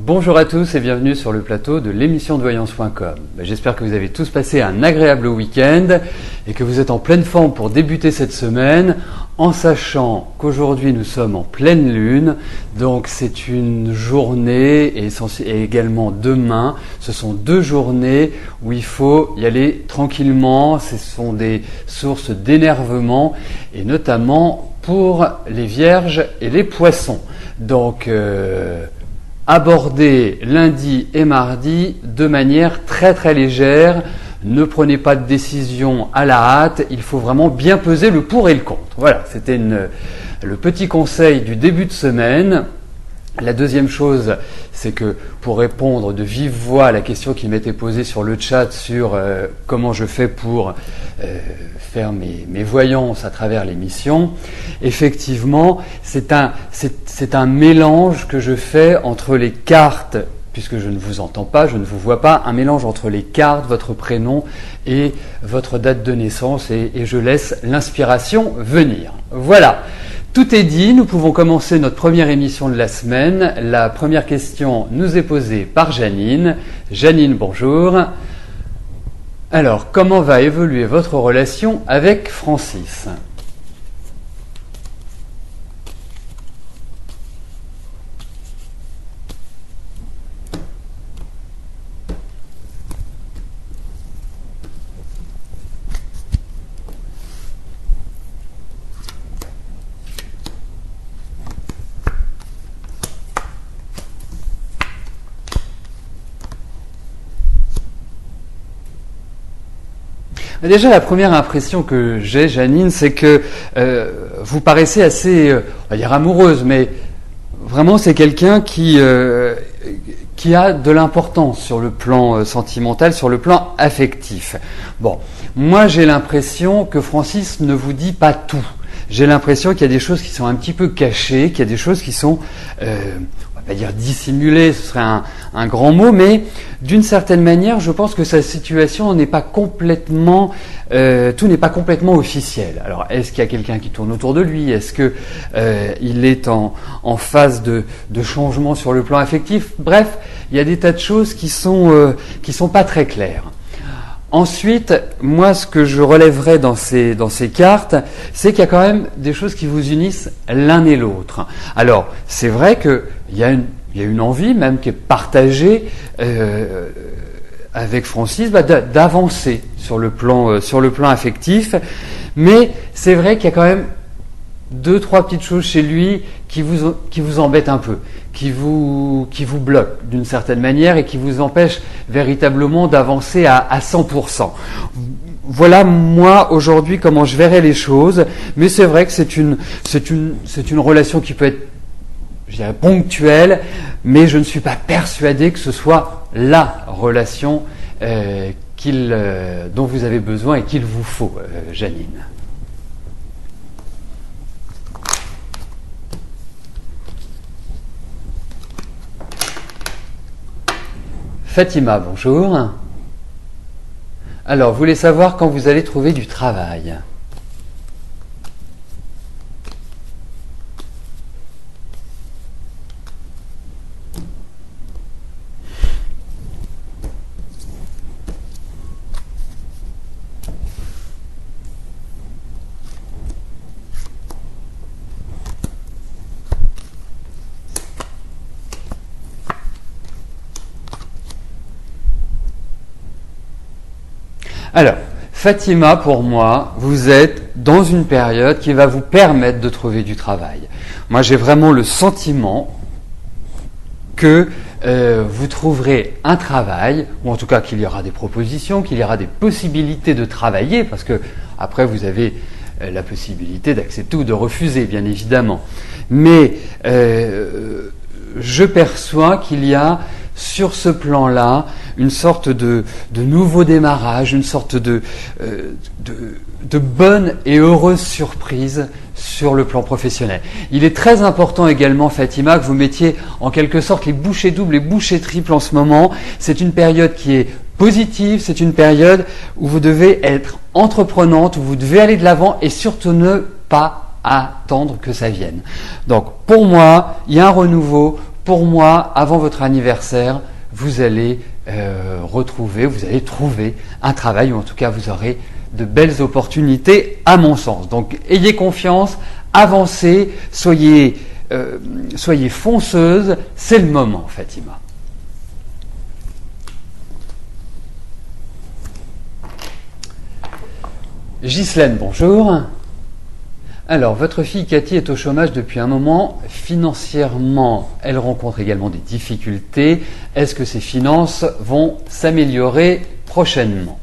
Bonjour à tous et bienvenue sur le plateau de l'émission de voyance.com. J'espère que vous avez tous passé un agréable week-end et que vous êtes en pleine forme pour débuter cette semaine en sachant qu'aujourd'hui nous sommes en pleine lune, donc c'est une journée et également demain, ce sont deux journées où il faut y aller tranquillement, ce sont des sources d'énervement et notamment pour les vierges et les poissons. Donc abordez lundi et mardi de manière très très légère. Ne prenez pas de décision à la hâte, il faut vraiment bien peser le pour et le contre. Voilà, c'était le petit conseil du début de semaine. La deuxième chose, c'est que pour répondre de vive voix à la question qui m'était posée sur le chat sur comment je fais pour faire mes voyances à travers l'émission, effectivement, c'est un mélange que je fais entre les cartes, puisque je ne vous entends pas, je ne vous vois pas, un mélange entre les cartes, votre prénom et votre date de naissance, et je laisse l'inspiration venir. Voilà. Tout est dit, nous pouvons commencer notre première émission de la semaine. La première question nous est posée par Janine. Janine, bonjour. Alors, comment va évoluer votre relation avec Francis ? Déjà, la première impression que j'ai, Janine, c'est que vous paraissez assez, on va dire amoureuse, mais vraiment c'est quelqu'un qui a de l'importance sur le plan sentimental, sur le plan affectif. Bon, moi j'ai l'impression que Francis ne vous dit pas tout. J'ai l'impression qu'il y a des choses qui sont un petit peu cachées, qu'il y a des choses qui sont, on va pas dire dissimulées, ce serait un grand mot, mais d'une certaine manière, je pense que sa situation n'est pas complètement, tout n'est pas complètement officiel. Alors, est-ce qu'il y a quelqu'un qui tourne autour de lui ? Est-ce que il est en phase de changement sur le plan affectif ? Bref, il y a des tas de choses qui sont pas très claires. Ensuite, moi, ce que je relèverais dans ces cartes, c'est qu'il y a quand même des choses qui vous unissent l'un et l'autre. Alors, c'est vrai qu'il y a une envie même qui est partagée avec Francis d'avancer sur le plan affectif, mais c'est vrai qu'il y a quand même deux, trois petites choses chez lui qui vous embêtent un peu, qui vous bloquent d'une certaine manière et qui vous empêchent véritablement d'avancer à 100%. Voilà moi aujourd'hui comment je verrais les choses, mais c'est vrai que c'est une relation qui peut être, je dirais, ponctuelle, mais je ne suis pas persuadé que ce soit la relation dont vous avez besoin et qu'il vous faut, Janine. Fatima, bonjour. Alors, vous voulez savoir quand vous allez trouver du travail ? Alors, Fatima, pour moi, vous êtes dans une période qui va vous permettre de trouver du travail. Moi, j'ai vraiment le sentiment que vous trouverez un travail, ou en tout cas qu'il y aura des propositions, qu'il y aura des possibilités de travailler, parce que après vous avez la possibilité d'accepter ou de refuser, bien évidemment. Mais je perçois qu'il y a sur ce plan-là une sorte de nouveau démarrage, une sorte de bonne et heureuse surprise sur le plan professionnel. Il est très important également, Fatima, que vous mettiez en quelque sorte les bouchées doubles et bouchées triples en ce moment. C'est une période qui est positive, c'est une période où vous devez être entreprenante, où vous devez aller de l'avant et surtout ne pas attendre que ça vienne. Donc pour moi, il y a un renouveau pour moi, avant votre anniversaire, vous allez trouver un travail, ou en tout cas vous aurez de belles opportunités à mon sens. Donc ayez confiance, avancez, soyez fonceuse, c'est le moment, Fatima. Ghislaine, bonjour. Alors, votre fille Cathy est au chômage depuis un moment. Financièrement, elle rencontre également des difficultés. Est-ce que ses finances vont s'améliorer prochainement ?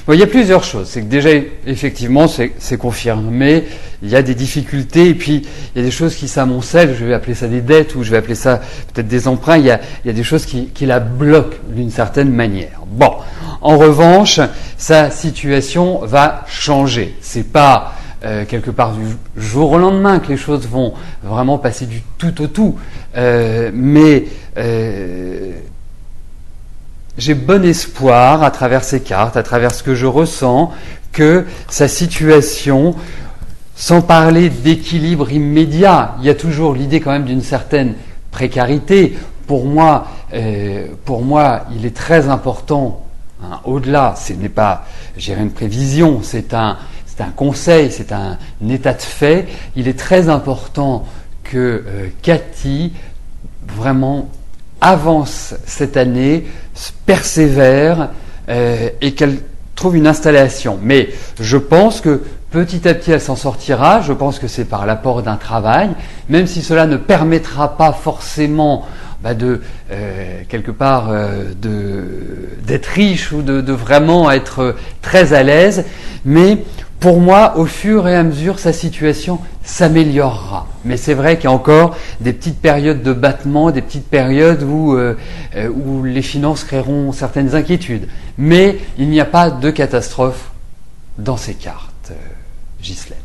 Bon, il y a plusieurs choses. C'est que déjà, effectivement, c'est confirmé. Il y a des difficultés et puis il y a des choses qui s'amoncellent. Je vais appeler ça des dettes ou je vais appeler ça peut-être des emprunts. Il y a des choses qui la bloquent d'une certaine manière. Bon, en revanche, sa situation va changer. C'est pas quelque part du jour au lendemain que les choses vont vraiment passer du tout au tout. Mais j'ai bon espoir, à travers ces cartes, à travers ce que je ressens, que sa situation, sans parler d'équilibre immédiat, il y a toujours l'idée quand même d'une certaine précarité. Pour moi, il est très important, hein, au-delà, ce n'est pas, une prévision, c'est un conseil, c'est un état de fait. Il est très important que Cathy, vraiment, avance cette année, persévère et qu'elle trouve une installation. Mais je pense que petit à petit elle s'en sortira, je pense que c'est par l'apport d'un travail, même si cela ne permettra pas forcément d'être riche ou de vraiment être très à l'aise, mais pour moi, au fur et à mesure, sa situation s'améliorera. Mais c'est vrai qu'il y a encore des petites périodes de battement, des petites périodes où les finances créeront certaines inquiétudes. Mais il n'y a pas de catastrophe dans ces cartes, Ghislaine.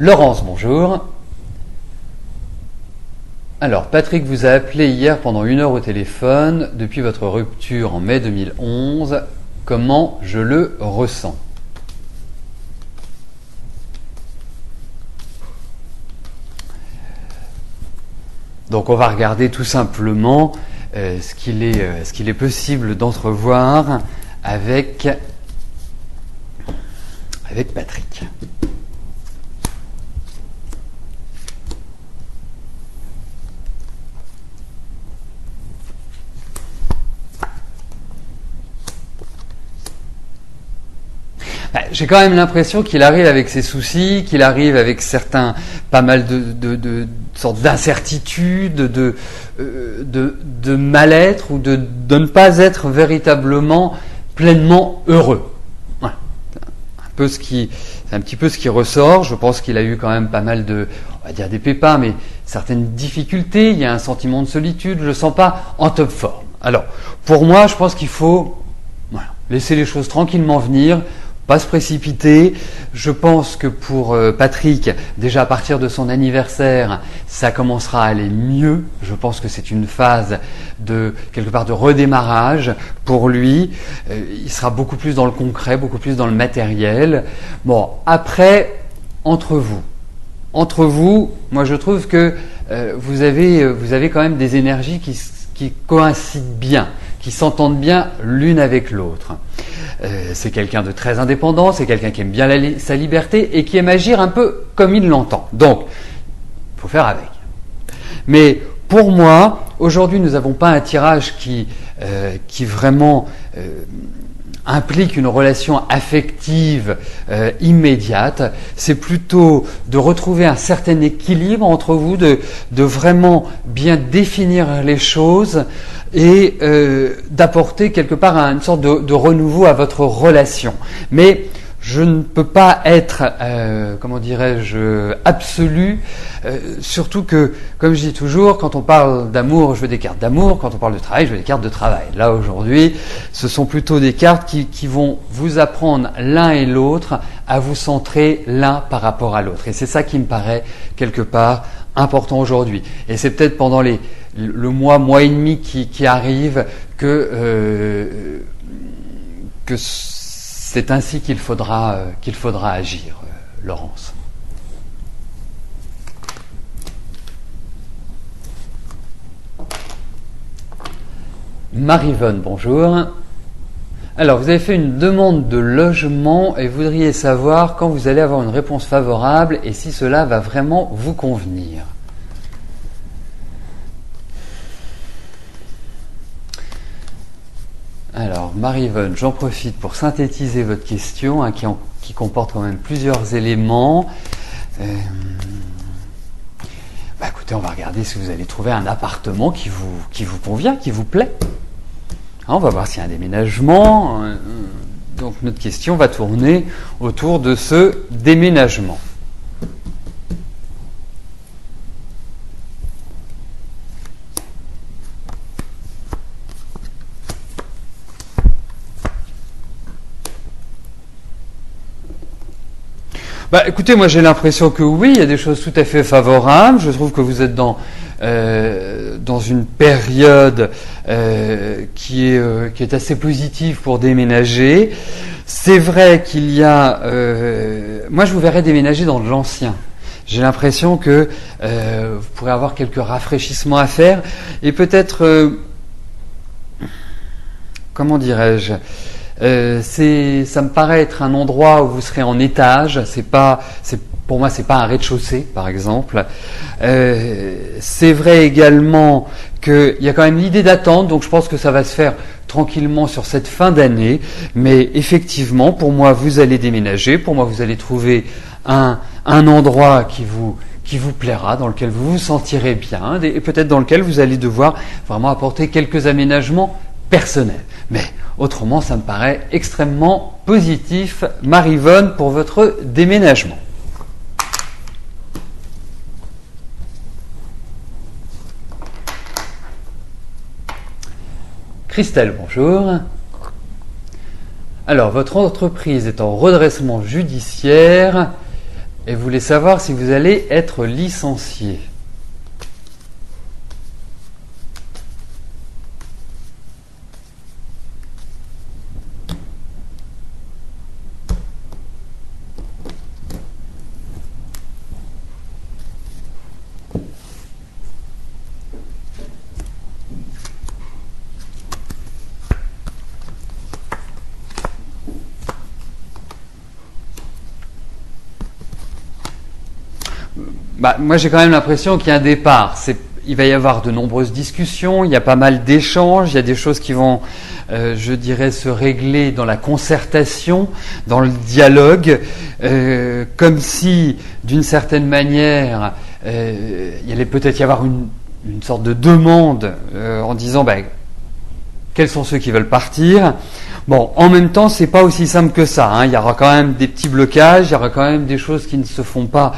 Laurence, bonjour. Alors, Patrick vous a appelé hier pendant 1 heure au téléphone depuis votre rupture en mai 2011. Comment je le ressens ? Donc, on va regarder tout simplement ce qu'il est possible d'entrevoir avec Patrick. J'ai quand même l'impression qu'il arrive avec ses soucis, qu'il arrive avec pas mal de sortes d'incertitudes, de mal-être ou de ne pas être véritablement pleinement heureux. Voilà. C'est un petit peu ce qui ressort. Je pense qu'il a eu quand même pas mal on va dire des pépins, mais certaines difficultés. Il y a un sentiment de solitude. Je le sens pas en top forme. Alors, pour moi, je pense qu'il faut laisser les choses tranquillement venir. Pas se précipiter. Je pense que pour Patrick, déjà à partir de son anniversaire, ça commencera à aller mieux. Je pense que c'est une phase quelque part de redémarrage pour lui. Il sera beaucoup plus dans le concret, beaucoup plus dans le matériel. Bon, après, entre vous, moi je trouve que vous avez quand même des énergies qui coïncident bien, qui s'entendent bien l'une avec l'autre. C'est quelqu'un de très indépendant, c'est quelqu'un qui aime bien sa liberté et qui aime agir un peu comme il l'entend. Donc, il faut faire avec. Mais pour moi, aujourd'hui, nous n'avons pas un tirage qui vraiment implique une relation affective immédiate. C'est plutôt de retrouver un certain équilibre entre vous, de vraiment bien définir les choses et d'apporter quelque part une sorte de renouveau à votre relation. Mais je ne peux pas être, comment dirais-je, absolu, surtout que, comme je dis toujours, quand on parle d'amour, je veux des cartes d'amour, quand on parle de travail, je veux des cartes de travail. Là, aujourd'hui, ce sont plutôt des cartes qui vont vous apprendre l'un et l'autre à vous centrer l'un par rapport à l'autre. Et c'est ça qui me paraît, quelque part, important aujourd'hui. Et c'est peut-être pendant le mois et demi qui arrive que c'est ainsi qu'il faudra agir, Laurence. Marie-Vonne, bonjour. Alors, vous avez fait une demande de logement et voudriez savoir quand vous allez avoir une réponse favorable et si cela va vraiment vous convenir. Alors, Marie-Vonne, j'en profite pour synthétiser votre question, hein, qui comporte quand même plusieurs éléments. Écoutez, on va regarder si vous allez trouver un appartement qui vous convient, qui vous plaît. On va voir s'il y a un déménagement. Donc, notre question va tourner autour de ce déménagement. Écoutez, moi j'ai l'impression que oui, il y a des choses tout à fait favorables. Je trouve que vous êtes dans une période qui est assez positive pour déménager. C'est vrai qu'il y a... moi je vous verrais déménager dans de l'ancien. J'ai l'impression que vous pourrez avoir quelques rafraîchissements à faire et peut-être... comment dirais-je ? Ça me paraît être un endroit où vous serez en étage. Pour moi, c'est pas un rez-de-chaussée, par exemple. C'est vrai également qu'il y a quand même l'idée d'attente, donc je pense que ça va se faire tranquillement sur cette fin d'année. Mais effectivement, pour moi, vous allez déménager. Pour moi, vous allez trouver un endroit qui vous plaira, dans lequel vous vous sentirez bien, et peut-être dans lequel vous allez devoir vraiment apporter quelques aménagements personnels. Mais autrement, ça me paraît extrêmement positif, Marie-Vonne, pour votre déménagement. Christelle, bonjour. Alors, votre entreprise est en redressement judiciaire et vous voulez savoir si vous allez être licencié. Moi, j'ai quand même l'impression qu'il y a un départ. Il va y avoir de nombreuses discussions, il y a pas mal d'échanges, il y a des choses qui vont, je dirais, se régler dans la concertation, dans le dialogue, comme si, d'une certaine manière, il allait peut-être y avoir une sorte de demande en disant quels sont ceux qui veulent partir. Bon, en même temps, c'est pas aussi simple que ça, hein. Il y aura quand même des petits blocages, il y aura quand même des choses qui ne se font pas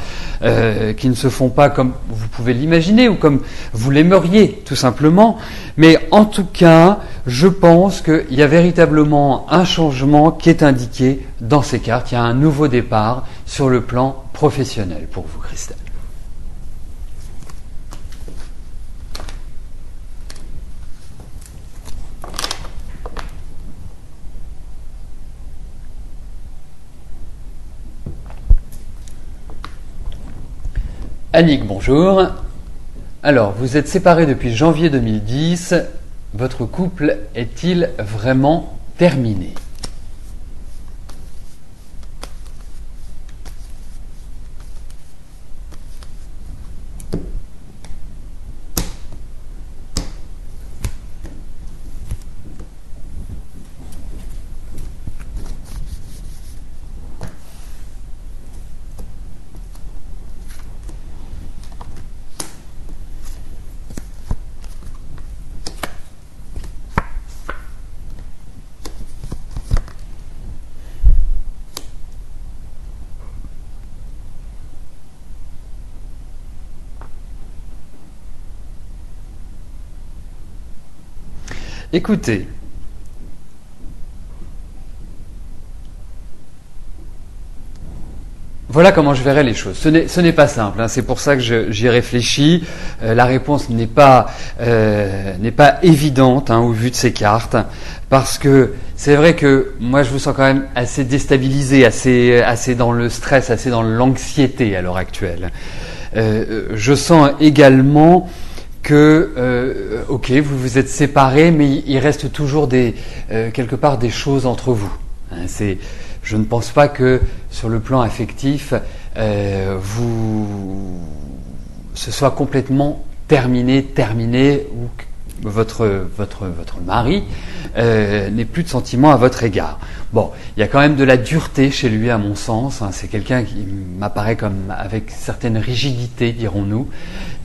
comme vous pouvez l'imaginer ou comme vous l'aimeriez, tout simplement. Mais en tout cas, je pense qu'il y a véritablement un changement qui est indiqué dans ces cartes. Il y a un nouveau départ sur le plan professionnel pour vous, Christelle. Annick, bonjour. Alors, vous êtes séparés depuis janvier 2010. Votre couple est-il vraiment terminé ? Écoutez, voilà comment je verrais les choses. Ce n'est pas simple, hein, c'est pour ça que j'y réfléchis. La réponse n'est pas évidente, hein, au vu de ces cartes, parce que c'est vrai que moi je vous sens quand même assez déstabilisé, assez dans le stress, assez dans l'anxiété à l'heure actuelle. Je sens également que, ok, vous vous êtes séparés, mais il reste toujours quelque part des choses entre vous. Hein, je ne pense pas que sur le plan affectif, ce soit complètement terminé, ou que votre mari n'ait plus de sentiments à votre égard. Bon, il y a quand même de la dureté chez lui, à mon sens. Hein, c'est quelqu'un qui m'apparaît comme avec certaines rigidités, dirons-nous.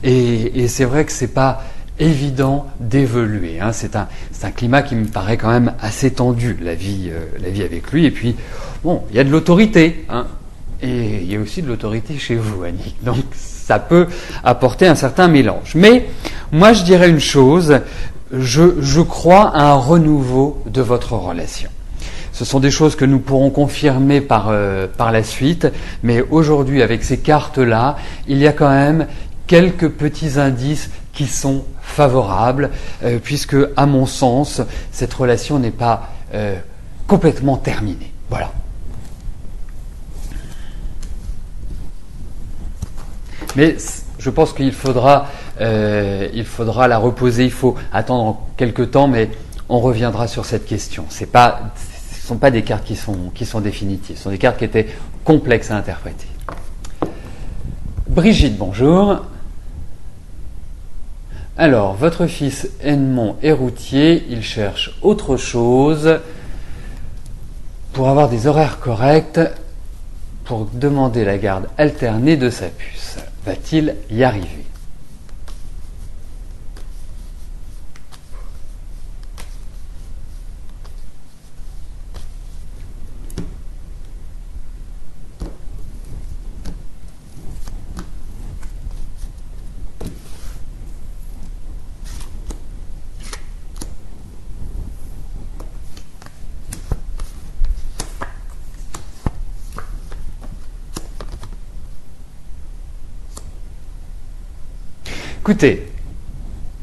Et c'est vrai que c'est pas évident d'évoluer. Hein. C'est un climat qui me paraît quand même assez tendu, la vie avec lui. Et puis, bon, il y a de l'autorité, hein, et il y a aussi de l'autorité chez vous, Annick. Donc, ça peut apporter un certain mélange. Mais moi, je dirais une chose. Je crois à un renouveau de votre relation. Ce sont des choses que nous pourrons confirmer par la suite. Mais aujourd'hui, avec ces cartes-là, il y a quand même quelques petits indices qui sont favorables, puisque, à mon sens, cette relation n'est pas complètement terminée. Voilà. Mais je pense qu'il faudra la reposer, il faut attendre quelques temps, mais on reviendra sur cette question. Ce ne sont pas des cartes qui sont définitives, ce sont des cartes qui étaient complexes à interpréter. Brigitte, bonjour. Alors, votre fils Edmond est routier, il cherche autre chose pour avoir des horaires corrects, pour demander la garde alternée de sa puce. Va-t-il y arriver ? Écoutez,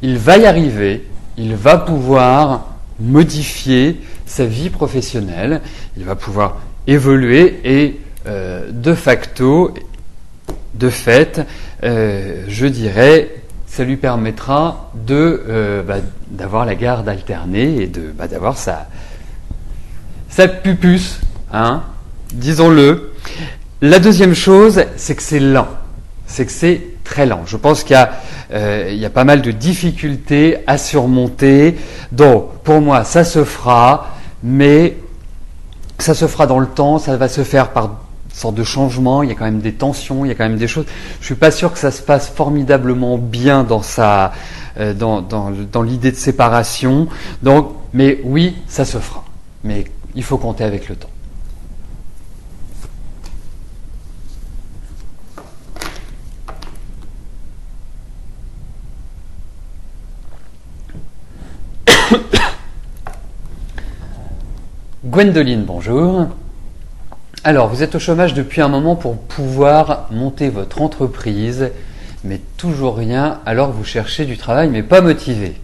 il va y arriver, il va pouvoir modifier sa vie professionnelle, il va pouvoir évoluer et de fait, je dirais, ça lui permettra d'avoir la garde alternée et d'avoir sa pupuce, hein, disons-le. La deuxième chose, c'est que c'est lent, c'est que c'est très lent. Je pense qu'il y a pas mal de difficultés à surmonter. Donc, pour moi, ça se fera, mais ça se fera dans le temps, ça va se faire par une sorte de changement, il y a quand même des tensions, il y a quand même des choses. Je ne suis pas sûr que ça se passe formidablement bien dans l'idée de séparation. Donc, mais oui, ça se fera. Mais il faut compter avec le temps. Gwendoline, bonjour. Alors, vous êtes au chômage depuis un moment pour pouvoir monter votre entreprise, mais toujours rien, alors vous cherchez du travail, mais pas motivé.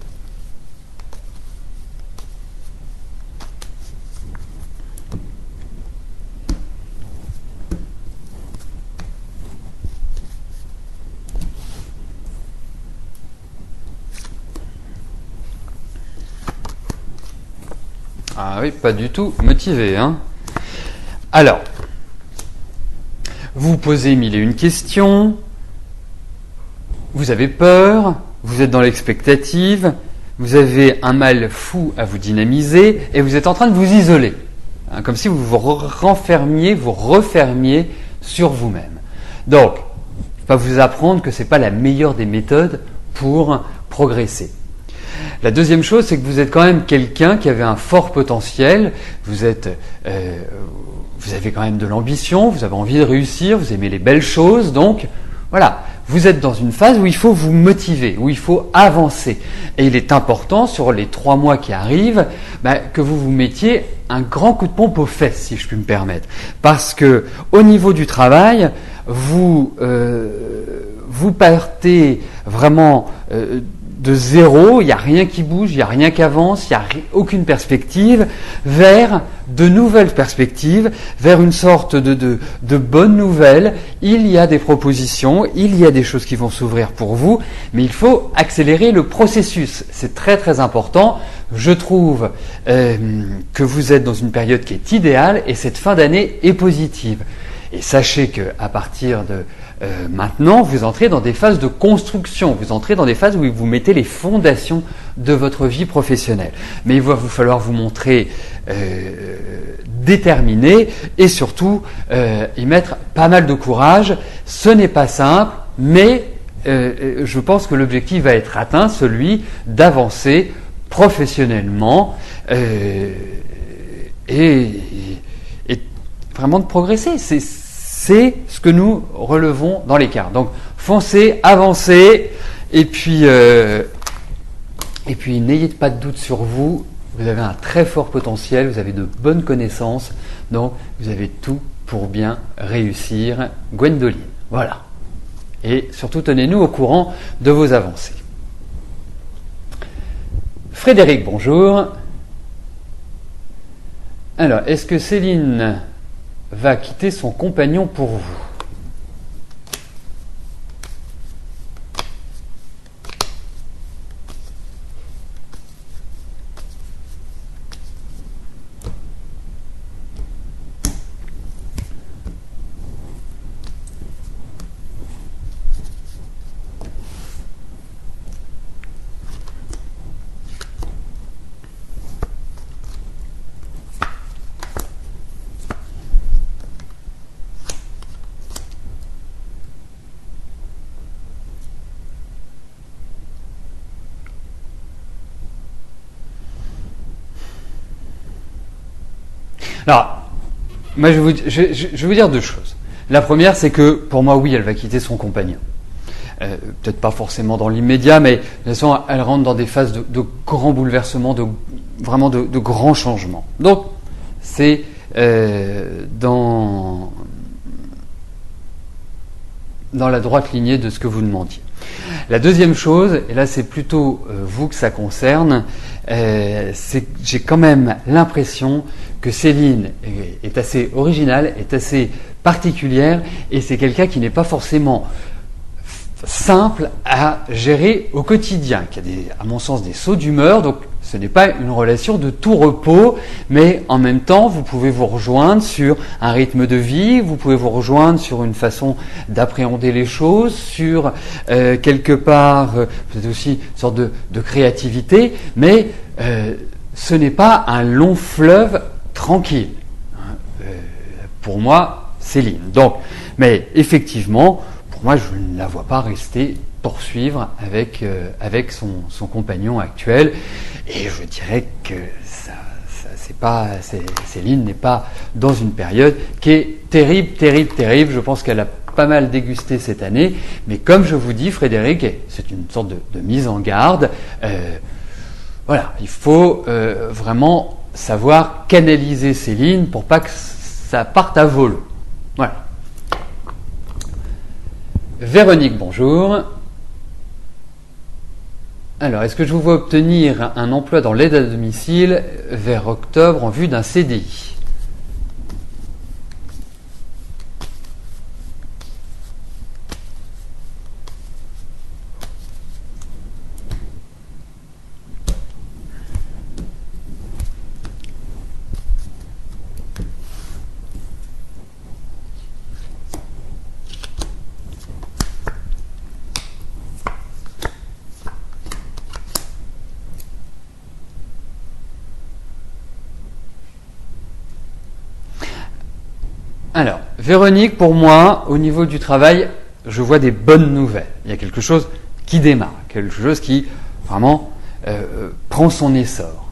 Ah oui, pas du tout motivé, hein. Alors, vous posez mille et une questions, vous avez peur, vous êtes dans l'expectative, vous avez un mal fou à vous dynamiser et vous êtes en train de vous isoler, hein, comme si vous vous refermiez sur vous-même. Donc, je ne vais pas vous apprendre que ce n'est pas la meilleure des méthodes pour progresser. La deuxième chose, c'est que vous êtes quand même quelqu'un qui avait un fort potentiel, vous avez quand même de l'ambition, vous avez envie de réussir, vous aimez les belles choses, donc voilà, vous êtes dans une phase où il faut vous motiver, où il faut avancer. Et il est important, sur les 3 mois qui arrivent, que vous vous mettiez un grand coup de pompe aux fesses, si je puis me permettre. Parce que au niveau du travail, vous partez vraiment de zéro, il n'y a rien qui bouge, il n'y a rien qui avance, il n'y a aucune perspective, vers de nouvelles perspectives, vers une sorte de bonnes nouvelles. Il y a des propositions, il y a des choses qui vont s'ouvrir pour vous, mais il faut accélérer le processus. C'est très très important. Je trouve que vous êtes dans une période qui est idéale et cette fin d'année est positive. Et sachez qu'à partir de maintenant, vous entrez dans des phases de construction, vous entrez dans des phases où vous mettez les fondations de votre vie professionnelle. Mais il va vous falloir vous montrer déterminé et surtout y mettre pas mal de courage. Ce n'est pas simple, mais je pense que l'objectif va être atteint, celui d'avancer professionnellement et vraiment de progresser. C'est ce que nous relevons dans l'écart. Donc, foncez, avancez, et puis n'ayez pas de doute sur vous. Vous avez un très fort potentiel, vous avez de bonnes connaissances, donc vous avez tout pour bien réussir. Gwendoline, voilà. Et surtout, tenez-nous au courant de vos avancées. Frédéric, bonjour. Alors, est-ce que Céline va quitter son compagnon pour vous? Alors, moi je vais vous dire 2 choses. La première, c'est que pour moi, oui, elle va quitter son compagnon. Peut-être pas forcément dans l'immédiat, mais de toute façon, elle rentre dans des phases de grands bouleversements, vraiment de grands changements. Donc, c'est dans la droite lignée de ce que vous demandiez. La deuxième chose, et là c'est plutôt vous que ça concerne, c'est que j'ai quand même l'impression que Céline est assez originale, est assez particulière, et c'est quelqu'un qui n'est pas forcément simple à gérer au quotidien, qui a à mon sens des sauts d'humeur, donc ce n'est pas une relation de tout repos, mais en même temps, vous pouvez vous rejoindre sur un rythme de vie, vous pouvez vous rejoindre sur une façon d'appréhender les choses, sur quelque part, peut-être aussi une sorte de créativité, mais ce n'est pas un long fleuve tranquille. Pour moi, Céline. Donc, mais effectivement, pour moi, je ne la vois pas rester poursuivre avec son compagnon actuel, et je dirais que Céline n'est pas dans une période qui est terrible. Je pense qu'elle a pas mal dégusté cette année, mais comme je vous dis, Frédéric, c'est une sorte de mise en garde. Voilà, il faut vraiment savoir canaliser Céline pour pas que ça parte à volo. Voilà. Véronique, bonjour. Alors, est-ce que je vous vois obtenir un emploi dans l'aide à domicile vers octobre en vue d'un CDI ? Alors, Véronique, pour moi, au niveau du travail, je vois des bonnes nouvelles. Il y a quelque chose qui démarre, quelque chose qui vraiment prend son essor.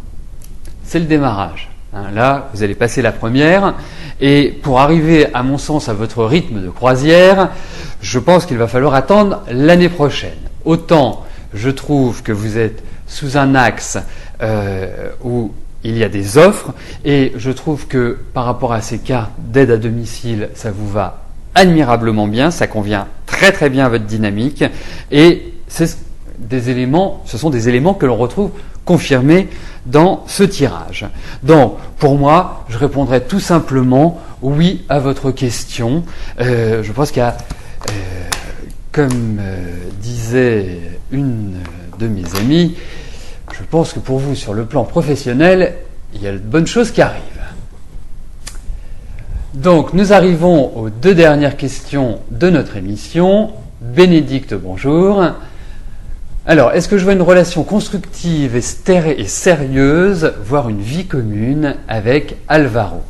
C'est le démarrage. Là, vous allez passer la première, et pour arriver, à mon sens, à votre rythme de croisière, je pense qu'il va falloir attendre l'année prochaine. Autant je trouve que vous êtes sous un axe où il y a des offres, et je trouve que par rapport à ces cartes d'aide à domicile, ça vous va admirablement bien, ça convient très très bien à votre dynamique, et ce sont des éléments que l'on retrouve confirmés dans ce tirage. Donc, pour moi, je répondrai tout simplement oui à votre question. Je pense qu'il y a, comme disait une de mes amies, je pense que pour vous, sur le plan professionnel, il y a de bonnes choses qui arrivent. Donc, nous arrivons aux 2 dernières questions de notre émission. Bénédicte, bonjour. Alors, est-ce que je vois une relation constructive et sérieuse, voire une vie commune avec Alvaro ?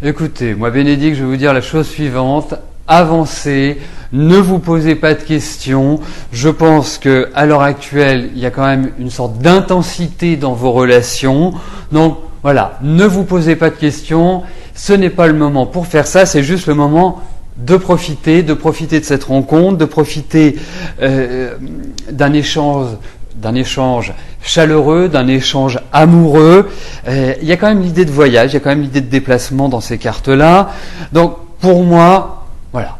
Écoutez, moi Bénédicte, je vais vous dire la chose suivante, avancez, ne vous posez pas de questions. Je pense que à l'heure actuelle, il y a quand même une sorte d'intensité dans vos relations. Donc voilà, ne vous posez pas de questions, ce n'est pas le moment pour faire ça, c'est juste le moment de profiter de cette rencontre, de profiter d'un échange chaleureux, d'un échange amoureux. Il y a quand même l'idée de voyage, il y a quand même l'idée de déplacement dans ces cartes-là. Donc, pour moi, voilà.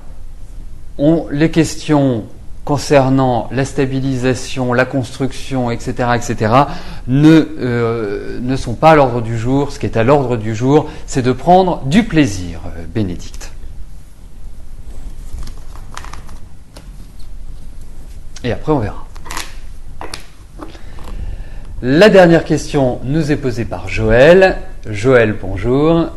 Les questions concernant la stabilisation, la construction, etc., ne sont pas à l'ordre du jour. Ce qui est à l'ordre du jour, c'est de prendre du plaisir, Bénédicte. Et après, on verra. La dernière question nous est posée par Joël. Joël, bonjour.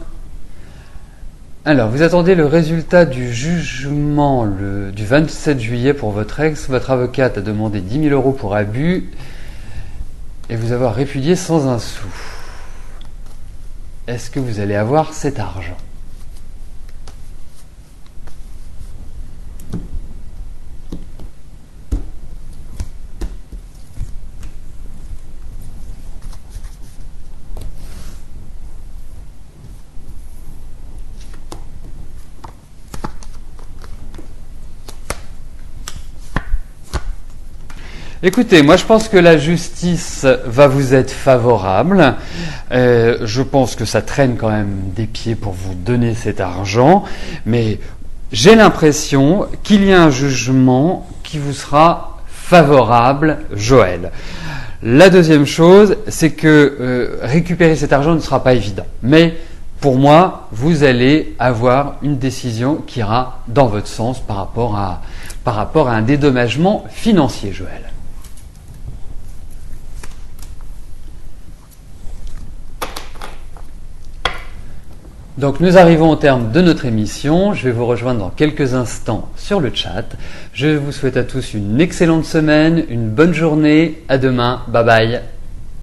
Alors, vous attendez le résultat du jugement du 27 juillet pour votre ex. Votre avocate a demandé 10 000 € pour abus et vous avoir répudié sans un sou. Est-ce que vous allez avoir cet argent ? Écoutez, moi je pense que la justice va vous être favorable. Je pense que ça traîne quand même des pieds pour vous donner cet argent, mais j'ai l'impression qu'il y a un jugement qui vous sera favorable, Joël. La deuxième chose, c'est que récupérer cet argent ne sera pas évident. Mais pour moi, vous allez avoir une décision qui ira dans votre sens par rapport à un dédommagement financier, Joël. Donc nous arrivons au terme de notre émission, je vais vous rejoindre dans quelques instants sur le chat. Je vous souhaite à tous une excellente semaine, une bonne journée, à demain, bye bye.